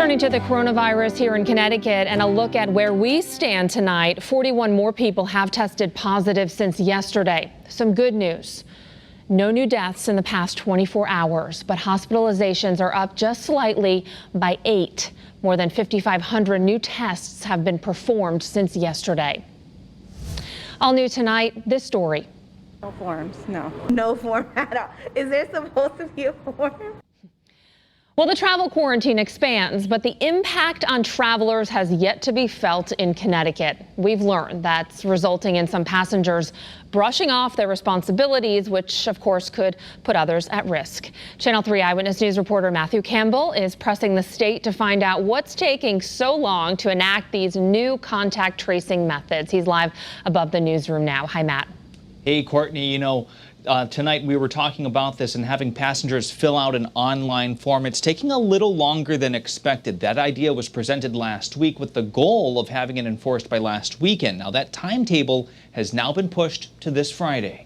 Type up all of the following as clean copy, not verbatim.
Turning to the coronavirus here in Connecticut and a look at where we stand tonight. 41 more people have tested positive since yesterday. Some good news. No new deaths in the past 24 hours, but hospitalizations are up just slightly by 8. More than 5,500 new tests have been performed since yesterday. All new tonight, this story. No forms, no. No form at all. Is there supposed to be a form? Well, the travel quarantine expands, but the impact on travelers has yet to be felt in Connecticut. We've learned that's resulting in some passengers brushing off their responsibilities, which of course could put others at risk. Channel 3 Eyewitness News reporter Matthew Campbell is pressing the state to find out what's taking so long to enact these new contact tracing methods. He's live above the newsroom now. Hi, Matt. Hey, Courtney, tonight we were talking about this and having passengers fill out an online form. It's taking a little longer than expected. That idea was presented last week with the goal of having it enforced by last weekend. Now that timetable has now been pushed to this Friday.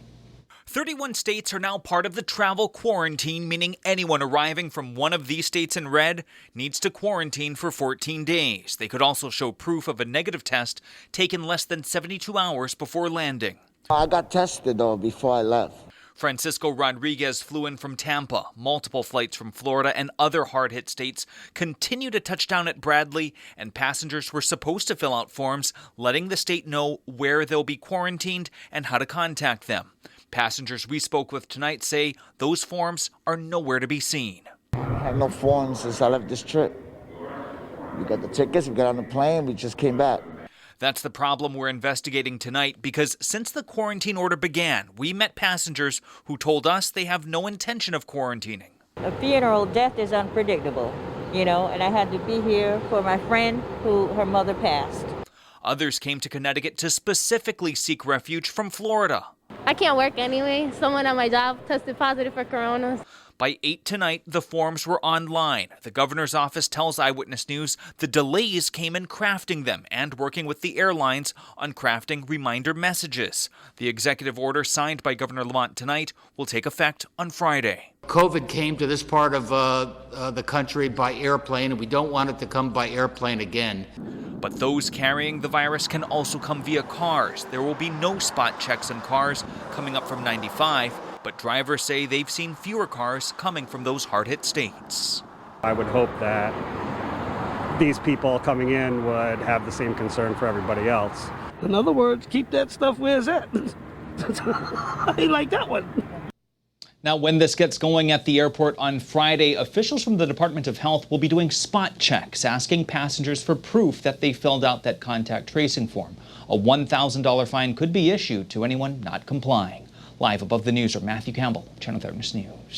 31 states are now part of the travel quarantine, meaning anyone arriving from one of these states in red needs to quarantine for 14 days. They could also show proof of a negative test taken less than 72 hours before landing. I got tested, though, before I left. Francisco Rodriguez flew in from Tampa. Multiple flights from Florida and other hard-hit states continue to touch down at Bradley, and passengers were supposed to fill out forms letting the state know where they'll be quarantined and how to contact them. Passengers we spoke with tonight say those forms are nowhere to be seen. I had no forms since I left this trip. We got the tickets, we got on the plane, we just came back. That's the problem we're investigating tonight, because since the quarantine order began, we met passengers who told us they have no intention of quarantining. A funeral death is unpredictable, and I had to be here for my friend who her mother passed. Others came to Connecticut to specifically seek refuge from Florida. I can't work anyway. Someone at my job tested positive for corona. By 8 tonight, the forms were online. The governor's office tells Eyewitness News the delays came in crafting them and working with the airlines on crafting reminder messages. The executive order signed by Governor Lamont tonight will take effect on Friday. COVID came to this part of the country by airplane, and we don't want it to come by airplane again. But those carrying the virus can also come via cars. There will be no spot checks on cars coming up from 95. But drivers say they've seen fewer cars coming from those hard-hit states. I would hope that these people coming in would have the same concern for everybody else. In other words, keep that stuff where it's at. I like that one. Now, when this gets going at the airport on Friday, officials from the Department of Health will be doing spot checks, asking passengers for proof that they filled out that contact tracing form. A $1,000 fine could be issued to anyone not complying. Live above the newsroom, Matthew Campbell, Channel 3 News.